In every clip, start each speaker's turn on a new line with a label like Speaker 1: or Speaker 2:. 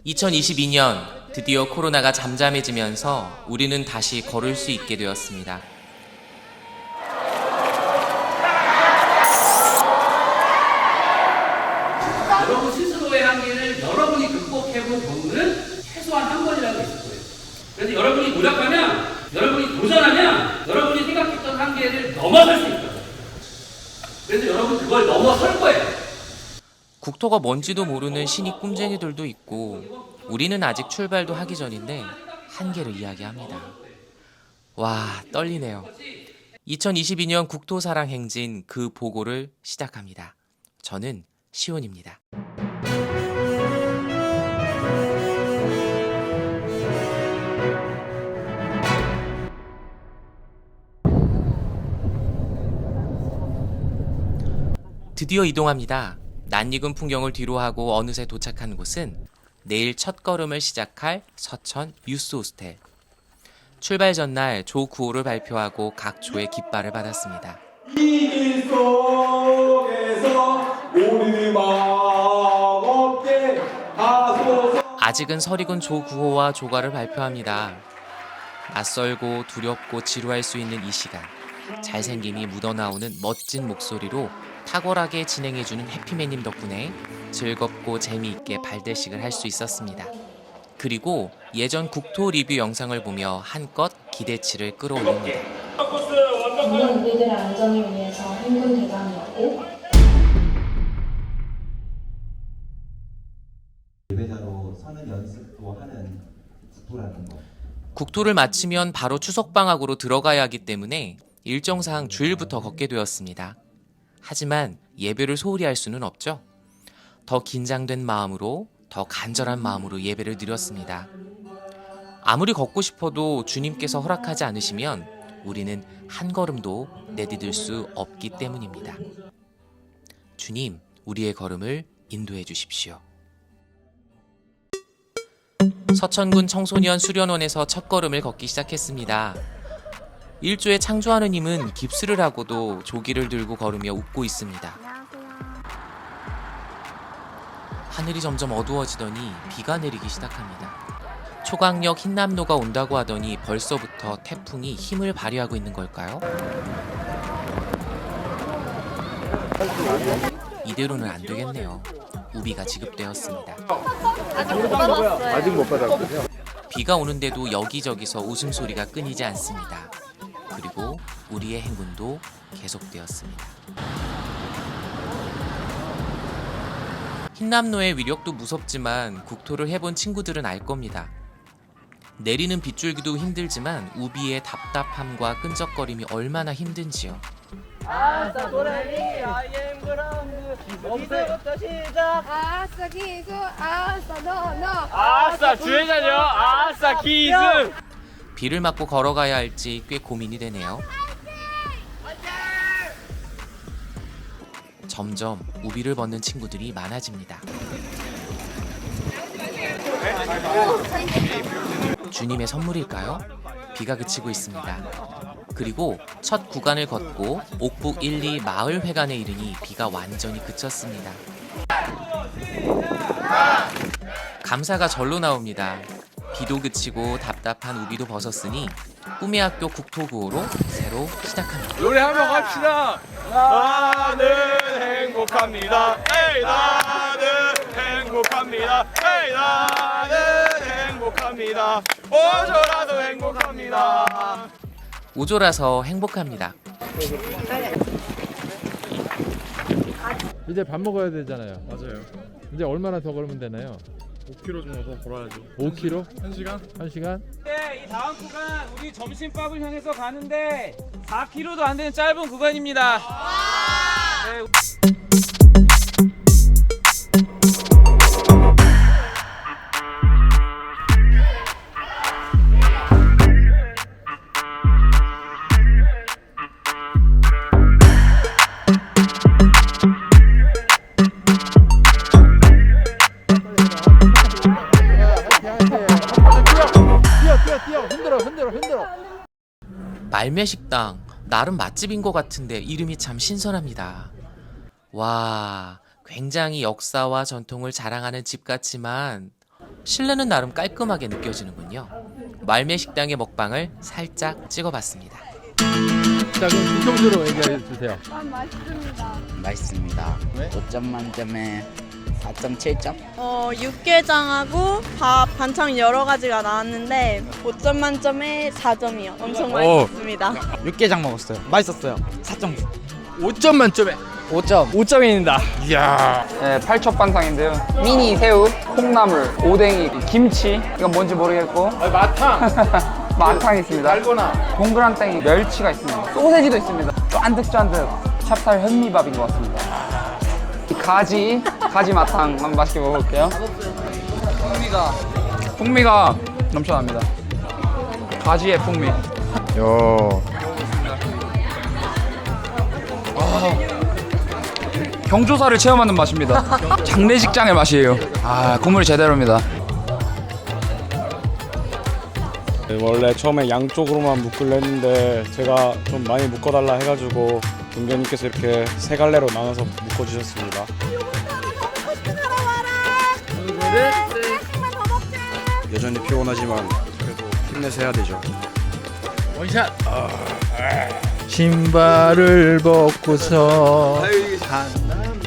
Speaker 1: 2022년 드디어 코로나가 잠잠해지면서 우리는 다시 걸을 수 있게 되었습니다.
Speaker 2: 여러분 스스로의 한계를 여러분이 극복해본 경우는 최소한 한 번이라도 있을 거예요. 그래서 여러분이 노력하면, 여러분이 도전하면 여러분이 생각했던 한계를 넘어설 수 있거든요. 그래서 여러분 그걸 넘어설 거예요.
Speaker 1: 국토가 뭔지도 모르는 신입 꿈쟁이들도 있고 우리는 아직 출발도 하기 전인데 한계를 이야기합니다. 와, 떨리네요. 2022년 국토사랑 행진 그 보고를 시작합니다. 저는 시온입니다. 드디어 이동합니다. 낯익은 풍경을 뒤로하고 어느새 도착한 곳은 내일 첫걸음을 시작할 서천 유스 호스텔. 출발 전날 조 9호를 발표하고 각 조의 깃발을 받았습니다.
Speaker 3: 이 길 속에서 우리 마음 없게 하소서.
Speaker 1: 아직은 설익은 조 9호와 조가를 발표합니다. 낯설고 두렵고 지루할 수 있는 이 시간. 잘생김이 묻어나오는 멋진 목소리로 탁월하게 진행해주는 해피맨님 덕분에 즐겁고 재미있게 발대식을 할 수 있었습니다. 그리고 예전 국토 리뷰 영상을 보며 한껏 기대치를 끌어올립니다.
Speaker 4: 모든 우리들의 안전을 위해서 행군 대담이었고
Speaker 5: 예배자로 서는 연습도 하는 국토라는 거.
Speaker 1: 국토를 마치면 바로 추석방학으로 들어가야 하기 때문에 일정상 주일부터 걷게 되었습니다. 하지만 예배를 소홀히 할 수는 없죠. 더 긴장된 마음으로, 더 간절한 마음으로 예배를 드렸습니다. 아무리 걷고 싶어도 주님께서 허락하지 않으시면 우리는 한 걸음도 내디딜 수 없기 때문입니다. 주님, 우리의 걸음을 인도해 주십시오. 서천군 청소년 수련원에서 첫 걸음을 걷기 시작했습니다. 일조의 창조하느님은 깁스를 하고도 조기를 들고 걸으며 웃고 있습니다. 하늘이 점점 어두워지더니 비가 내리기 시작합니다. 초강력 흰남노가 온다고 하더니 벌써부터 태풍이 힘을 발휘하고 있는 걸까요? 이대로는 안 되겠네요. 우비가 지급되었습니다.
Speaker 6: 아직 못 받았군요.
Speaker 1: 비가 오는데도 여기저기서 웃음소리가 끊이지 않습니다. 그리고 우리의 행군도 계속되었습니다. 흰남노의 위력도 무섭지만 국토를 해본 친구들은 알 겁니다. 내리는 빗줄기도 힘들지만 우비의 답답함과 끈적거림이 얼마나 힘든지요.
Speaker 7: 아싸 도레미 아이엠 그라운드 이제부터 시작
Speaker 8: 아싸 기수 아싸 너너
Speaker 7: 아싸 주회자녀 아싸 기승
Speaker 1: 비를 맞고 걸어가야 할지 꽤 고민이 되네요. 점점 우비를 벗는 친구들이 많아집니다. 주님의 선물일까요? 비가 그치고 있습니다. 그리고 첫 구간을 걷고 옥북 1, 2 마을회관에 이르니 비가 완전히 그쳤습니다. 감사가 절로 나옵니다. 비도 그치고 답답한 우비도 벗었으니 꿈의 학교 국토구호로 새로 시작합니다.
Speaker 6: 노래 한번 갑시다. 나는 행복합니다. 에이 나는 행복합니다. 에이 나는 행복합니다. 어쩌라도 행복합니다.
Speaker 1: 오조라서 행복합니다.
Speaker 9: 이제 밥 먹어야 되잖아요.
Speaker 6: 맞아요.
Speaker 9: 이제 얼마나 더 걸으면 되나요?
Speaker 6: 5km 정도 더 걸어야죠.
Speaker 9: 5km?
Speaker 6: 1시간?
Speaker 9: 1시간?
Speaker 7: 네, 이 다음 구간 우리 점심밥을 향해서 가는데 4km도 안 되는 짧은 구간입니다. 네.
Speaker 9: 흔들어.
Speaker 1: 말매식당, 나름 맛집인 것 같은데 이름이 참 신선합니다. 와, 굉장히 역사와 전통을 자랑하는 집 같지만 실내는 나름 깔끔하게 느껴지는군요. 말매 식당의 먹방을 살짝 찍어봤습니다.
Speaker 9: 자, 그럼 비평수로 얘기해 주세요.
Speaker 8: 맛있습니다.
Speaker 10: 맛있습니다. 5점 만점에 4.7점?
Speaker 11: 육개장하고 밥 반찬 여러 가지가 나왔는데 5점 만점에 4점이요. 엄청 맛있습니다.
Speaker 10: 육개장 먹었어요. 맛있었어요. 4.9.
Speaker 9: 5점 만점에
Speaker 10: 5점.
Speaker 7: 5점입니다.
Speaker 9: 이야.
Speaker 7: 네, 팔첩반상인데요. 미니 새우, 콩나물, 오뎅이, 김치. 이건 뭔지 모르겠고.
Speaker 9: 마탕.
Speaker 7: 마탕 있습니다.
Speaker 9: 달고나.
Speaker 7: 동그란 땡이 멸치가 있습니다. 소세지도 있습니다. 쫀득쫀득 찹쌀 현미밥인 것 같습니다. 가지 마탕 한번 맛있게 먹어볼게요. 풍미가 넘쳐납니다. 가지의 풍미.
Speaker 9: 요.
Speaker 7: 경조사를 체험하는 맛입니다. 장례식장의 맛이에요. 국물이 제대로입니다.
Speaker 6: 원래 처음에 양쪽으로만 묶으려 했는데 제가 좀 많이 묶어달라 해가지고 김교님께서 이렇게 세 갈래로 나눠서 묶어주셨습니다. 여전히 피곤하지만 그래도 힘내서 해야 되죠.
Speaker 9: 원샷. 신발을 벗고서.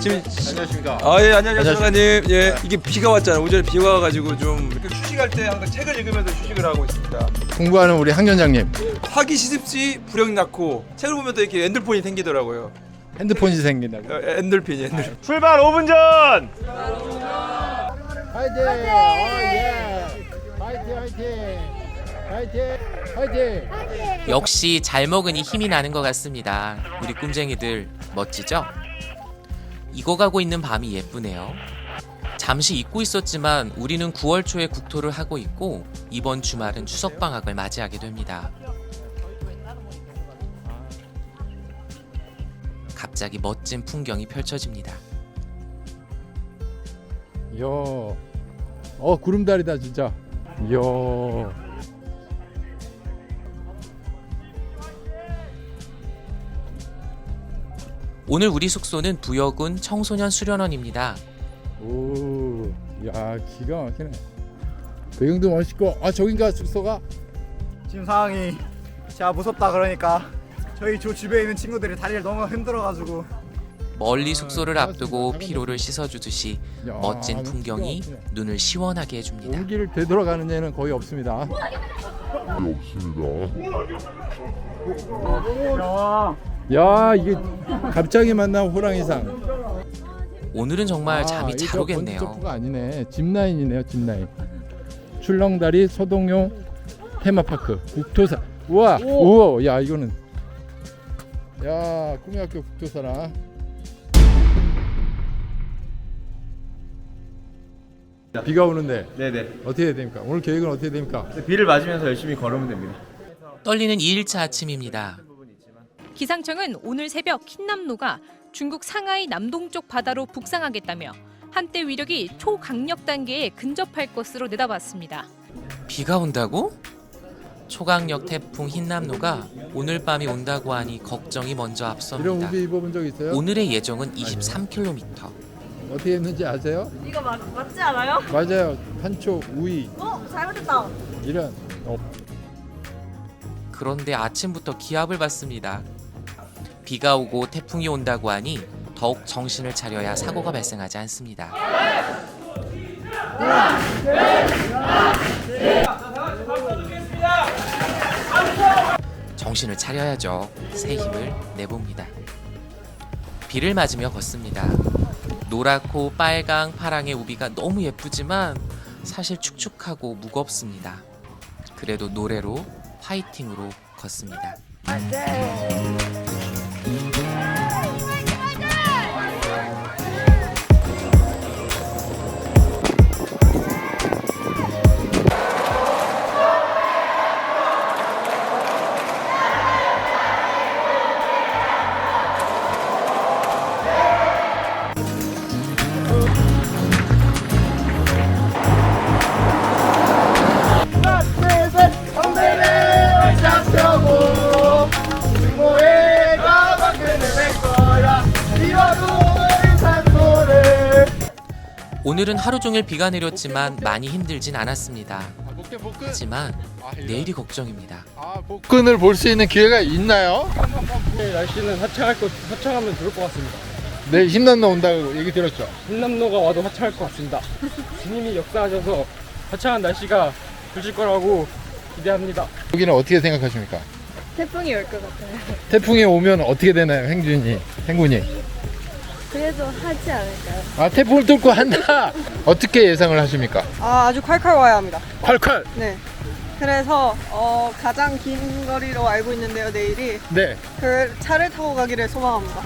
Speaker 6: 지금
Speaker 9: 안녕하십니까.
Speaker 6: 예, 안녕하세요, 사장님. 예, 이게 비가 왔잖아요. 오전에 비가 와가지고 좀 휴식할 때 항상 책을 읽으면서 휴식을 하고 있습니다.
Speaker 9: 공부하는 우리 항전장님.
Speaker 6: 하기 시습시 불역 낳고 책을 보면 또 이렇게 엔돌폰이 생기더라고요.
Speaker 9: 핸드폰이 생긴다고.
Speaker 6: 엔돌핀이.
Speaker 7: 출발 5분 전!
Speaker 9: 화이팅! 예. 화이팅! 화이팅! 화이팅!
Speaker 1: 역시 잘 먹으니 힘이 나는 것 같습니다. 우리 꿈쟁이들 멋지죠? 익어가고 있는 밤이 예쁘네요. 잠시 잊고 있었지만 우리는 9월 초에 국토를 하고 있고 이번 주말은 추석방학을 맞이하게 됩니다. 갑자기 멋진 풍경이 펼쳐집니다.
Speaker 9: 이야. 구름다리다 진짜. 이야.
Speaker 1: 오늘 우리 숙소는 부여군 청소년 수련원입니다.
Speaker 9: 오. 야, 기가 막히네. 배경도 멋있고. 저긴가 숙소가?
Speaker 10: 지금 상황이 제가 무섭다 그러니까 저희 저 주변에 있는 친구들이 다리를 너무 흔들어가지고
Speaker 1: 멀리 숙소를 앞두고 피로를 씻어주듯이
Speaker 9: 야,
Speaker 1: 멋진 풍경이
Speaker 9: 기가 막히네.
Speaker 1: 눈을 시원하게 해줍니다.
Speaker 9: 오기를 되돌아가는 애는 거의 없습니다. 야, 이게 갑자기 만난 호랑이상.
Speaker 1: 오늘은 정말 잠이 잘 오겠네요.
Speaker 9: 점프가 아니네. 짚라인이네요. 짚라인. 출렁다리 소동용 테마파크 국토사. 우와. 오. 야, 이거는. 야, 꿈의 학교 국토사라. 비가 오는데
Speaker 5: 네네.
Speaker 9: 어떻게 해야 됩니까? 오늘 계획은 어떻게 됩니까?
Speaker 5: 비를 맞으면서 열심히 걸으면 됩니다.
Speaker 1: 떨리는 2일차 아침입니다.
Speaker 12: 기상청은 오늘 새벽 흰남노가 중국 상하이 남동쪽 바다로 북상하겠다며 한때 위력이 초강력 단계에 근접할 것으로 내다봤습니다.
Speaker 1: 비가 온다고? 초강력 태풍 흰남노가 오늘 밤이 온다고 하니 걱정이 먼저
Speaker 9: 이런
Speaker 1: 앞섭니다.
Speaker 9: 우비 입어본 적 있어요?
Speaker 1: 오늘의 예정은 23km.
Speaker 9: 어떻게 했는지 아세요?
Speaker 11: 이거 맞지 않아요?
Speaker 9: 맞아요. 한초 우위.
Speaker 11: 잘못했다.
Speaker 9: 이런.
Speaker 1: 그런데 아침부터 기합을 받습니다. 비가 오고 태풍이 온다고 하니 더욱 정신을 차려야 사고가 발생하지 않습니다. 정신을 차려야죠. 새 힘을 내봅니다. 비를 맞으며 걷습니다. 노랗고 빨강, 파랑의 우비가 너무 예쁘지만 사실 축축하고 무겁습니다. 그래도 노래로 파이팅으로 걷습니다. 오늘은 하루 종일 비가 내렸지만 많이 힘들진 않았습니다. 하지만 내일이 걱정입니다.
Speaker 9: 복근을 볼 수 있는 기회가 있나요? 날씨는 하차하면 좋을 것 같습니다. 네, 힘남로 온다고 얘기 들었죠? 힘남로가 와도 하차할 것 같습니다. 주님이 역사하셔서 하차한 날씨가 주실 거라고 기대합니다. 여기는 어떻게 생각하십니까?
Speaker 8: 태풍이 올 것 같아요.
Speaker 9: 태풍이 오면 어떻게 되나요, 행군이?
Speaker 8: 그래도 하지 않을까요?
Speaker 9: 아, 태풍을 뚫고 한다. 어떻게 예상을 하십니까?
Speaker 11: 아주 콸콸 와야 합니다.
Speaker 9: 콸콸.
Speaker 11: 네. 그래서 가장 긴 거리로 알고 있는데요, 내일이.
Speaker 9: 네.
Speaker 11: 그 차를 타고 가기를 소망합니다.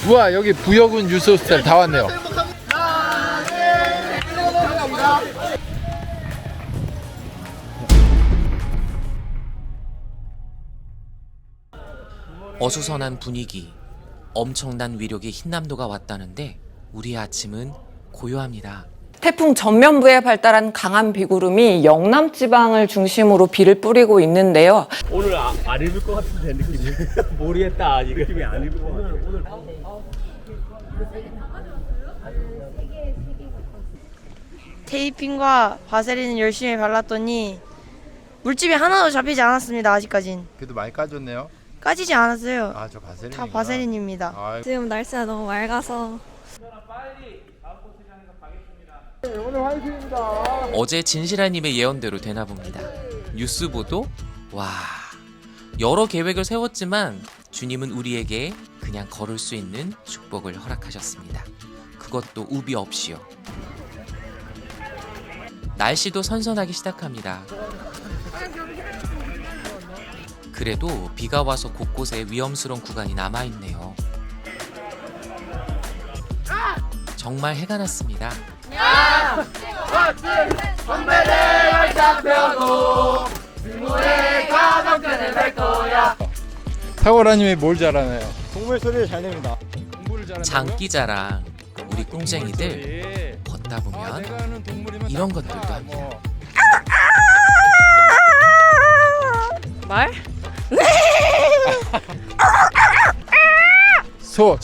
Speaker 9: 우와, 여기 부여군 유스호스텔 다 왔네요.
Speaker 1: 어수선한 분위기, 엄청난 위력의 흰남노가 왔다는데 우리의 아침은 고요합니다.
Speaker 13: 태풍 전면부에 발달한 강한 비구름이 영남 지방을 중심으로 비를 뿌리고 있는데요.
Speaker 3: 오늘 안 입을 것 같은데 느낌이 모르겠다. 이거 느낌이 안 입을 것 같아.
Speaker 11: 테이핑과 바세린을 열심히 발랐더니 물집이 하나도 잡히지 않았습니다. 아직까진.
Speaker 9: 그래도 많이 까졌네요.
Speaker 11: 까지지 않았어요.
Speaker 9: 아, 저 바세린.
Speaker 11: 다 바세린입니다.
Speaker 8: 지금 날씨가 너무 맑아서
Speaker 1: 어제 진실아님의 예언대로 되나 봅니다. 뉴스 보도? 와, 여러 계획을 세웠지만 주님은 우리에게 그냥 걸을 수 있는 축복을 허락하셨습니다. 그것도 우비 없이요. 날씨도 선선하기 시작합니다. 그래도 비가 와서 곳곳에 위험스러운 구간이 남아있네요. 정말 해가 났습니다.
Speaker 9: 탁월하님이 뭘 잘하나요?
Speaker 10: 동물 소리를 잘 냅니다.
Speaker 1: 장기자랑 우리 꿍쟁이들 걷다 보면 이런 것들도 합니다.
Speaker 11: 말?
Speaker 9: 소!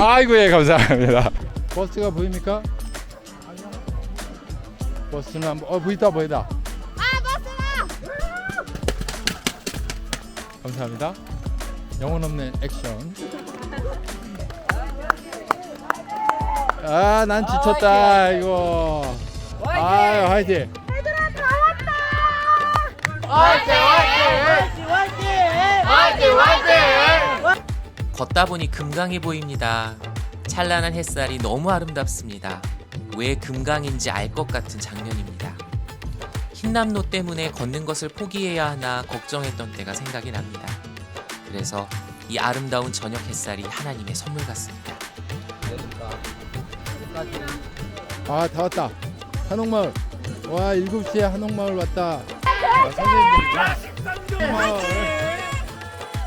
Speaker 9: 아이고, 예, 감사합니다. 버스가 보입니까? 버스는 한번 보이다. 버스다. 감사합니다. 영혼 없는 액션. 아, 난 지쳤다. 이거. 아유, 화이팅.
Speaker 1: 걷다 보니 금강이 보입니다. 찬란한 햇살이 너무 아름답습니다. 왜 금강인지 알 것 같은 장면입니다. 흰남노 때문에 걷는 것을 포기해야 하나 걱정했던 때가 생각이 납니다. 그래서 이 아름다운 저녁 햇살이 하나님의 선물 같습니다.
Speaker 9: 아, 다 왔다. 한옥마을. 와, 7시에 한옥마을 왔다.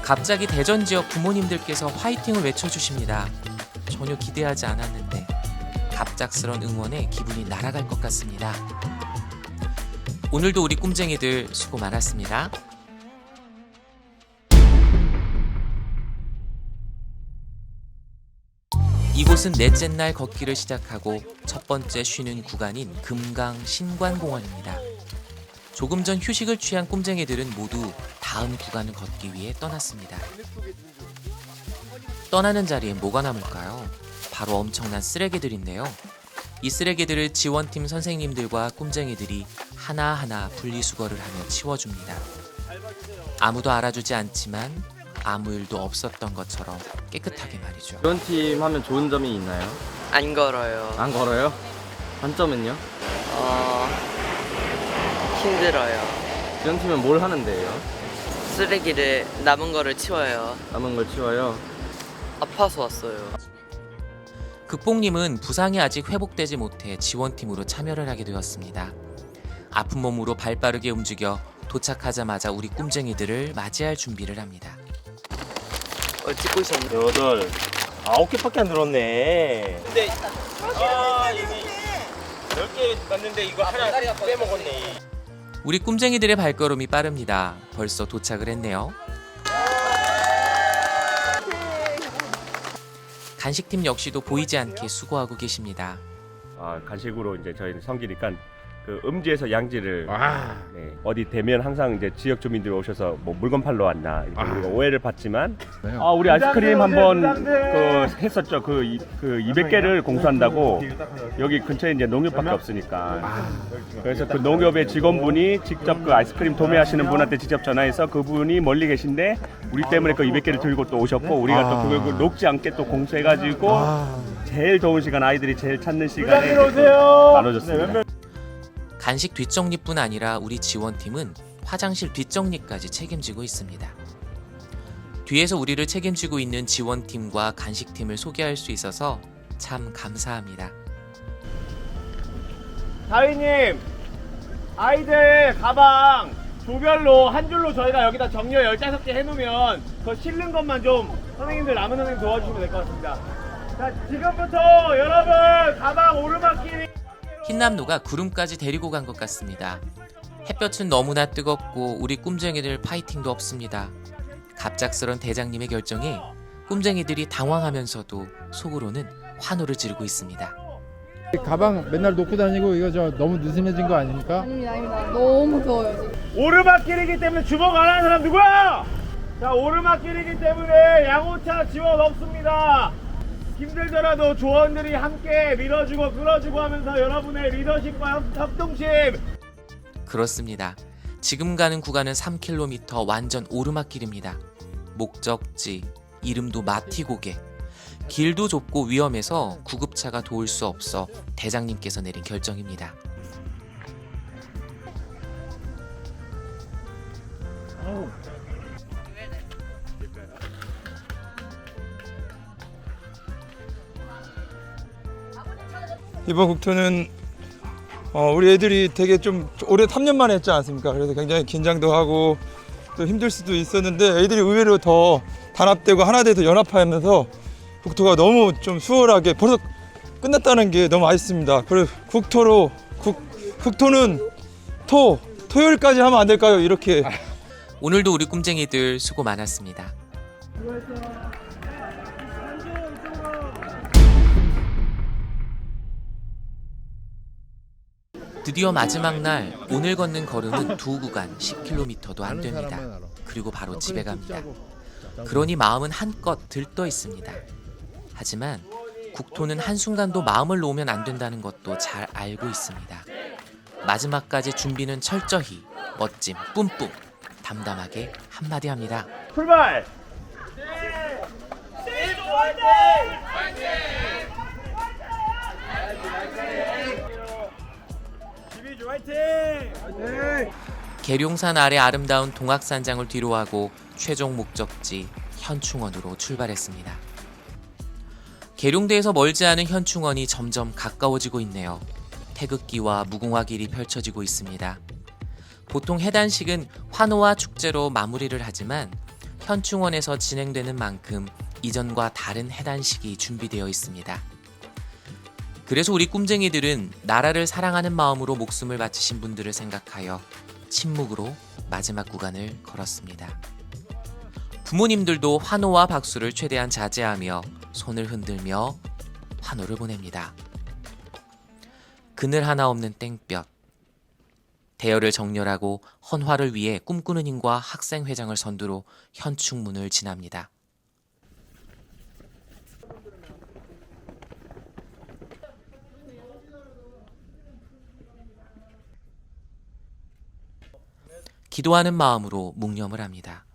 Speaker 1: 갑자기 대전 지역 부모님들께서 화이팅을 외쳐주십니다. 전혀 기대하지 않았는데 갑작스런 응원에 기분이 날아갈 것 같습니다. 오늘도 우리 꿈쟁이들 수고 많았습니다. 이곳은 넷째 날 걷기를 시작하고 첫 번째 쉬는 구간인 금강 신관공원입니다. 조금 전 휴식을 취한 꿈쟁이들은 모두 다음 구간을 걷기 위해 떠났습니다. 떠나는 자리에 뭐가 남을까요? 바로 엄청난 쓰레기들인데요. 이 쓰레기들을 지원팀 선생님들과 꿈쟁이들이 하나하나 분리수거를 하며 치워줍니다. 아무도 알아주지 않지만 아무 일도 없었던 것처럼 깨끗하게 말이죠.
Speaker 14: 지원팀 하면 좋은 점이 있나요?
Speaker 15: 안 걸어요.
Speaker 14: 안 걸어요? 단점은요?
Speaker 15: 힘들어요.
Speaker 14: 지원팀은 뭘 하는데요?
Speaker 15: 쓰레기를 남은 거를 치워요.
Speaker 14: 남은 걸 치워요?
Speaker 15: 아파서 왔어요.
Speaker 1: 극복님은 부상이 아직 회복되지 못해 지원팀으로 참여를 하게 되었습니다. 아픈 몸으로 발빠르게 움직여 도착하자마자 우리 꿈쟁이들을 맞이할 준비를 합니다.
Speaker 15: 찍고 있었는데
Speaker 3: 8, 9개밖에 안 들었네. 근데 이미 10개 맞는데 이거 하나 빼먹었네.
Speaker 1: 우리 꿈쟁이들의 발걸음이 빠릅니다. 벌써 도착을 했네요. 간식팀 역시도 보이지 않게 수고하고 계십니다.
Speaker 16: 간식으로 이제 저희는 섬기니까 그 음지에서 양지를 네, 어디 되면 항상 이제 지역 주민들이 오셔서 뭐 물건 팔러 왔나 이렇게 우리가 오해를 받지만 우리 아이스크림 한번 그 했었죠. 그 200개를 공수한다고 여기 근처에 이제 농협밖에 없으니까 그래서 그 농협의 직원분이 직접 그 아이스크림 도매하시는 분한테 직접 전화해서 그분이 멀리 계신데 우리 때문에 그 200개를 들고 또 오셨고 우리가 또 그걸 녹지 않게 또 공수해가지고 제일 더운 시간 아이들이 제일 찾는 시간에 나눠줬습니다.
Speaker 1: 간식 뒷정리뿐 아니라 우리 지원팀은 화장실 뒷정리까지 책임지고 있습니다. 뒤에서 우리를 책임지고 있는 지원팀과 간식팀을 소개할 수 있어서 참 감사합니다.
Speaker 3: 다희님, 아이들 가방 조별로 한 줄로 저희가 여기다 정리를 15개 해놓으면 그 실는 것만 좀 선생님들 남은 선생님 도와주시면 될 것 같습니다. 자, 지금부터 여러분 가방 오르막길
Speaker 1: 흰남노가 구름까지 데리고 간 것 같습니다. 햇볕은 너무나 뜨겁고 우리 꿈쟁이들 파이팅도 없습니다. 갑작스런 대장님의 결정에 꿈쟁이들이 당황하면서도 속으로는 환호를 지르고 있습니다.
Speaker 9: 가방 맨날 놓고 다니고 이거 저 너무 느슨해진 거 아닙니까?
Speaker 8: 아닙니다. 너무 더워요 지금.
Speaker 3: 오르막길이기 때문에 주먹 안 하는 사람 누구야? 자, 오르막길이기 때문에 양호차 지원 없습니다. 힘들더라도 조원들이 함께 밀어주고 끌어주고 하면서 여러분의 리더십과 협동심.
Speaker 1: 그렇습니다. 지금 가는 구간은 3km 완전 오르막길입니다. 목적지, 이름도 마티고개. 길도 좁고 위험해서 구급차가 도울 수 없어 대장님께서 내린 결정입니다.
Speaker 17: 이번 국토는 우리 애들이 되게 좀 올해 3년 만에 했지 않습니까? 그래서 굉장히 긴장도 하고 또 힘들 수도 있었는데 애들이 의외로 더 단합되고 하나 돼서 연합하면서 국토가 너무 좀 수월하게 벌써 끝났다는 게 너무 아쉽습니다. 그리고 국토는 토요일까지 하면 안 될까요? 이렇게.
Speaker 1: 오늘도 우리 꿈쟁이들 수고 많았습니다. 드디어 마지막 날 오늘 걷는 걸음은 두 구간 10km도 안 됩니다. 그리고 바로 집에 갑니다. 그러니 마음은 한껏 들떠 있습니다. 하지만 국토는 한순간도 마음을 놓으면 안 된다는 것도 잘 알고 있습니다. 마지막까지 준비는 철저히 멋짐 뿜뿜 담담하게 한마디 합니다.
Speaker 3: 출발!
Speaker 1: 계룡산 아래 아름다운 동악산장을 뒤로하고 최종 목적지 현충원으로 출발했습니다. 계룡대에서 멀지 않은 현충원이 점점 가까워지고 있네요. 태극기와 무궁화길이 펼쳐지고 있습니다. 보통 해단식은 환호와 축제로 마무리를 하지만 현충원에서 진행되는 만큼 이전과 다른 해단식이 준비되어 있습니다. 그래서 우리 꿈쟁이들은 나라를 사랑하는 마음으로 목숨을 바치신 분들을 생각하여 침묵으로 마지막 구간을 걸었습니다. 부모님들도 환호와 박수를 최대한 자제하며 손을 흔들며 환호를 보냅니다. 그늘 하나 없는 땡볕. 대열을 정렬하고 헌화를 위해 꿈꾸는 힘과 학생회장을 선두로 현충문을 지납니다. 기도하는 마음으로 묵념을 합니다.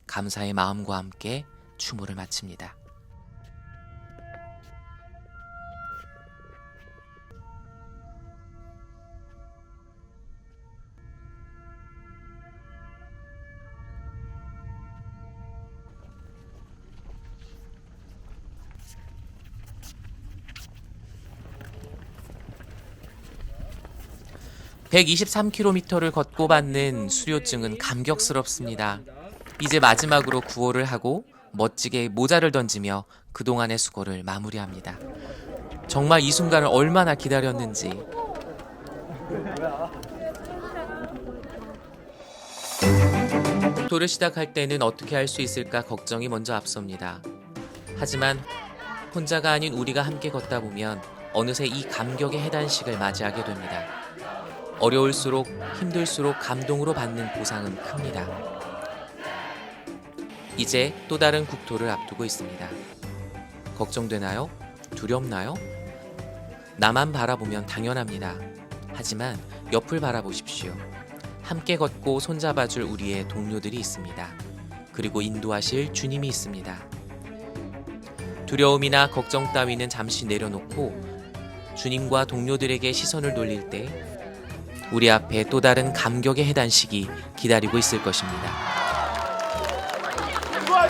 Speaker 1: 감사의 마음과 함께 추모를 마칩니다. (123km를) 걷고 받는 수료증은 감격스럽습니다. 이제 마지막으로 구호를 하고 멋지게 모자를 던지며 그동안의 수고를 마무리합니다. 정말 이 순간을 얼마나 기다렸는지. 국토를 시작할 때는 어떻게 할 수 있을까 걱정이 먼저 앞섭니다. 하지만 혼자가 아닌 우리가 함께 걷다 보면 어느새 이 감격의 해단식을 맞이하게 됩니다. 어려울수록 힘들수록 감동으로 받는 보상은 큽니다. 이제 또 다른 국토를 앞두고 있습니다. 걱정되나요? 두렵나요? 나만 바라보면 당연합니다. 하지만 옆을 바라보십시오. 함께 걷고 손잡아줄 우리의 동료들이 있습니다. 그리고 인도하실 주님이 있습니다. 두려움이나 걱정 따위는 잠시 내려놓고 주님과 동료들에게 시선을 돌릴 때 우리 앞에 또 다른 감격의 해단식이 기다리고 있을 것입니다.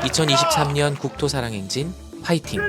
Speaker 1: 2023년 국토사랑행진 화이팅!